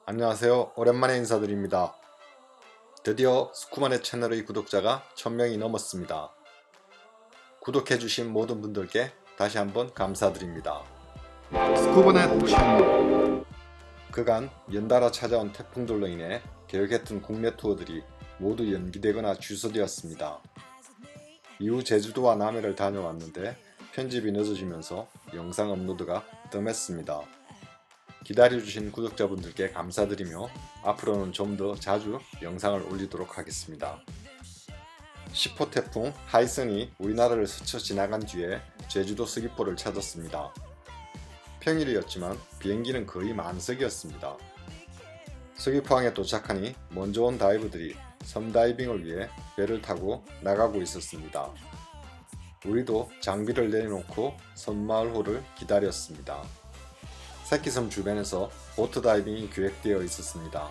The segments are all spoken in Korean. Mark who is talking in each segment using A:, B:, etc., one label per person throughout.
A: 안녕하세요. 오랜만에 인사드립니다. 드디어 스쿠버넷 채널의 구독자가 1000명이 넘었습니다. 구독해주신 모든 분들께 다시 한번 감사드립니다. 스쿠버넷 채널. 그간 연달아 찾아온 태풍들로 인해 계획했던 국내 투어들이 모두 연기되거나 취소되었습니다. 이후 제주도와 남해를 다녀왔는데 편집이 늦어지면서 영상 업로드가 뜸했습니다. 기다려주신 구독자분들께 감사드리며 앞으로는 좀 더 자주 영상을 올리도록 하겠습니다. 10호 태풍 하이슨이 우리나라를 스쳐 지나간 뒤에 제주도 서귀포를 찾았습니다. 평일이었지만 비행기는 거의 만석이었습니다. 서귀포항에 도착하니 먼저 온 다이버들이 섬다이빙을 위해 배를 타고 나가고 있었습니다. 우리도 장비를 내려놓고 섬마을호를 기다렸습니다. 새끼섬 주변에서 보트 다이빙이 계획되어 있었습니다.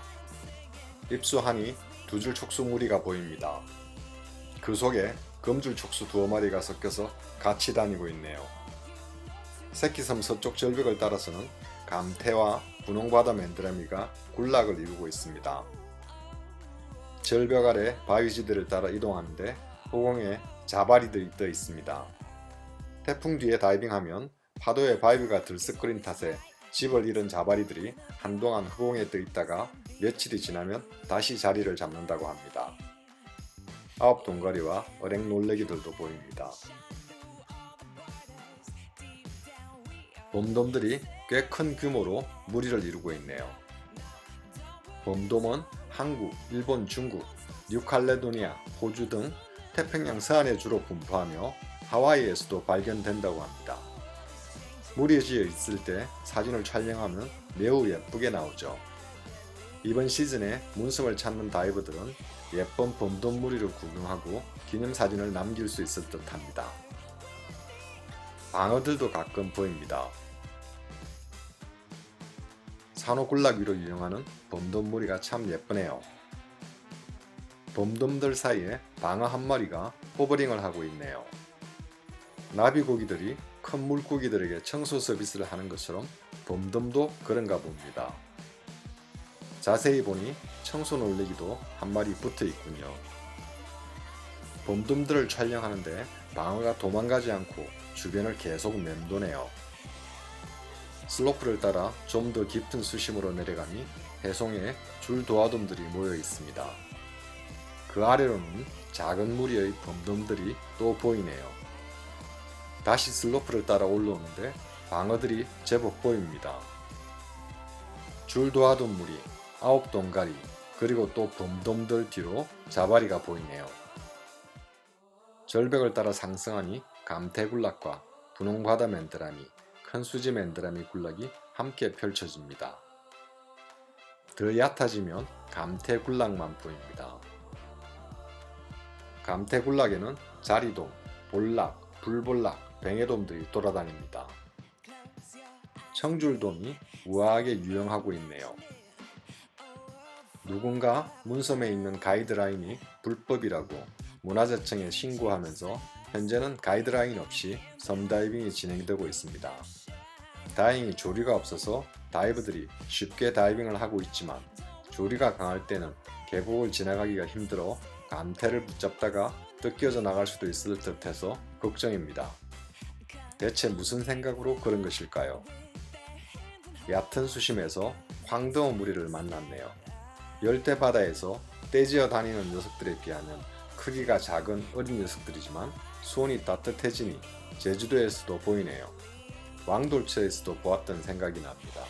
A: 입수하니 두 줄 촉수 무리가 보입니다. 그 속에 검줄 촉수 두어 마리가 섞여서 같이 다니고 있네요. 새끼섬 서쪽 절벽을 따라서는 감태와 분홍바다 맨드라미가 군락을 이루고 있습니다. 절벽 아래 바위지대를 따라 이동하는데 호공에 자바리들이 떠 있습니다. 태풍 뒤에 다이빙하면 파도에 바위가 들썩거린 탓에 집을 잃은 자바리들이 한동안 허공에 떠 있다가 며칠이 지나면 다시 자리를 잡는다고 합니다. 아홉 동가리와 어랭 놀래기들도 보입니다. 봄돔들이 꽤 큰 규모로 무리를 이루고 있네요. 봄돔은 한국, 일본, 중국, 뉴칼레도니아, 호주 등 태평양 서안에 주로 분포하며 하와이에서도 발견된다고 합니다. 무리지어 있을 때 사진을 촬영하면 매우 예쁘게 나오죠. 이번 시즌에 문섬을 찾는 다이버들은 예쁜 봄돔 무리를 구경하고 기념사진을 남길 수 있을 듯 합니다. 방어들도 가끔 보입니다. 산호군락 위로 유영하는 봄돔 무리가 참 예쁘네요. 봄돔들 사이에 방어 한 마리가 호버링을 하고 있네요. 나비고기들이 큰 물고기들에게 청소 서비스를 하는 것처럼 봄돔도 그런가 봅니다. 자세히 보니 청소 놀래기도 한 마리 붙어 있군요. 봄돔들을 촬영하는데 방어가 도망가지 않고 주변을 계속 맴도네요. 슬로프를 따라 좀 더 깊은 수심으로 내려가니 해송에 줄도화돔들이 모여 있습니다. 그 아래로는 작은 무리의 봄돔들이 또 보이네요. 다시 슬로프를 따라 올라오는데 방어들이 제법 보입니다. 줄도화돔 무리, 아홉 동가리, 그리고 또 봄돔들 뒤로 자바리가 보이네요. 절벽을 따라 상승하니 감태군락과 분홍바다 맨드라미, 큰수지 맨드라미 군락이 함께 펼쳐집니다. 더 얕아지면 감태군락만 보입니다. 감태군락에는 자리돔, 볼락, 불볼락, 뱅에돔들이 돌아다닙니다. 청줄돔이 우아하게 유영하고 있네요. 누군가 문섬에 있는 가이드라인이 불법이라고 문화재청에 신고하면서 현재는 가이드라인 없이 섬다이빙이 진행되고 있습니다. 다행히 조류가 없어서 다이버들이 쉽게 다이빙을 하고 있지만 조류가 강할 때는 계곡을 지나가기가 힘들어 감태를 붙잡다가 뜯겨져 나갈 수도 있을 듯해서 걱정입니다. 대체 무슨 생각으로 그런 것일까요? 얕은 수심에서 황등어 무리를 만났네요. 열대 바다에서 떼지어 다니는 녀석들에 비하면 크기가 작은 어린 녀석들이지만 수온이 따뜻해지니 제주도에서도 보이네요. 왕돌처에서도 보았던 생각이 납니다.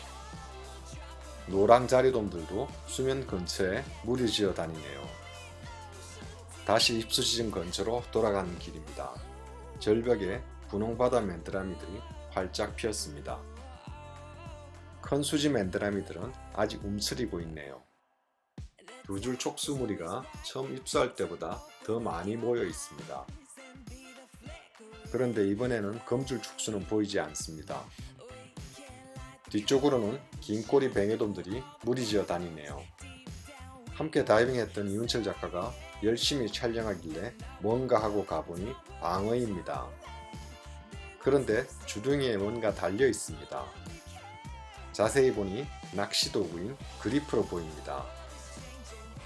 A: 노랑자리돔들도 수면 근처에 무리지어 다니네요. 다시 입수지점 근처로 돌아가는 길입니다. 절벽에 분홍바다 맨드라미들이 활짝 피었습니다. 큰 수지 맨드라미들은 아직 움츠리고 있네요. 두 줄 촉수 무리가 처음 입수할 때보다 더 많이 모여 있습니다. 그런데 이번에는 검줄 촉수는 보이지 않습니다. 뒤쪽으로는 긴 꼬리 뱅에돔들이 무리지어 다니네요. 함께 다이빙했던 이윤철 작가가 열심히 촬영하길래 뭔가 하고 가보니 방어입니다. 그런데 주둥이에 뭔가 달려 있습니다. 자세히 보니 낚시 도구인 그리프로 보입니다.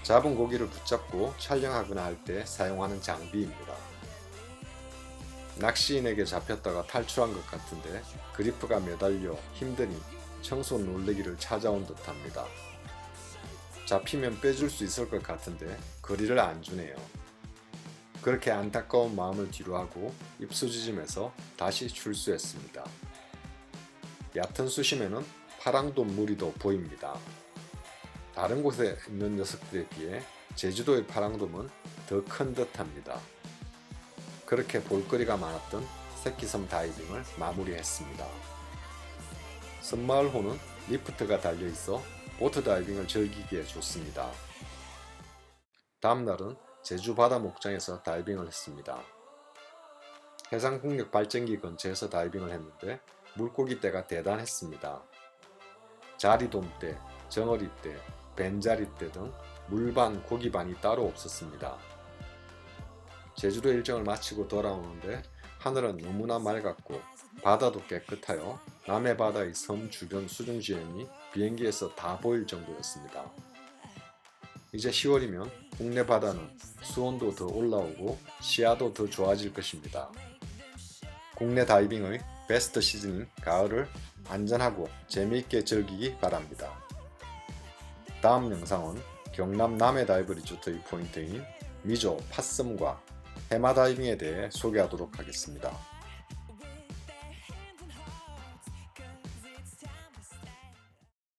A: 잡은 고기를 붙잡고 촬영하거나 할 때 사용하는 장비입니다. 낚시인에게 잡혔다가 탈출한 것 같은데 그리프가 매달려 힘드니 청소 놀래기를 찾아온 듯합니다. 잡히면 빼줄 수 있을 것 같은데 거리를 안 주네요. 그렇게 안타까운 마음을 뒤로하고 입수지짐해서 다시 출수했습니다. 얕은 수심에는 파랑돔 무리도 보입니다. 다른 곳에 있는 녀석들에 비해 제주도의 파랑돔은 더 큰 듯합니다. 그렇게 볼거리가 많았던 새끼섬 다이빙을 마무리했습니다. 섬마을호는 리프트가 달려있어 보트 다이빙을 즐기기에 좋습니다. 다음날은 제주 바다 목장에서 다이빙을 했습니다. 해상풍력 발전기 근처에서 다이빙을 했는데 물고기떼가 대단했습니다. 자리돔떼, 정어리떼, 벤자리떼 등 물반, 고기반이 따로 없었습니다. 제주도 일정을 마치고 돌아오는데 하늘은 너무나 맑았고 바다도 깨끗하여 남해바다의 섬 주변 수중지형이 비행기에서 다 보일 정도였습니다. 이제 10월이면 국내 바다는 수온도 더 올라오고 시야도 더 좋아질 것입니다. 국내 다이빙의 베스트 시즌인 가을을 안전하고 재미있게 즐기기 바랍니다. 다음 영상은 경남 남해 다이브 리조트의 포인트인 미조 팥섬과 해마 다이빙에 대해 소개하도록 하겠습니다.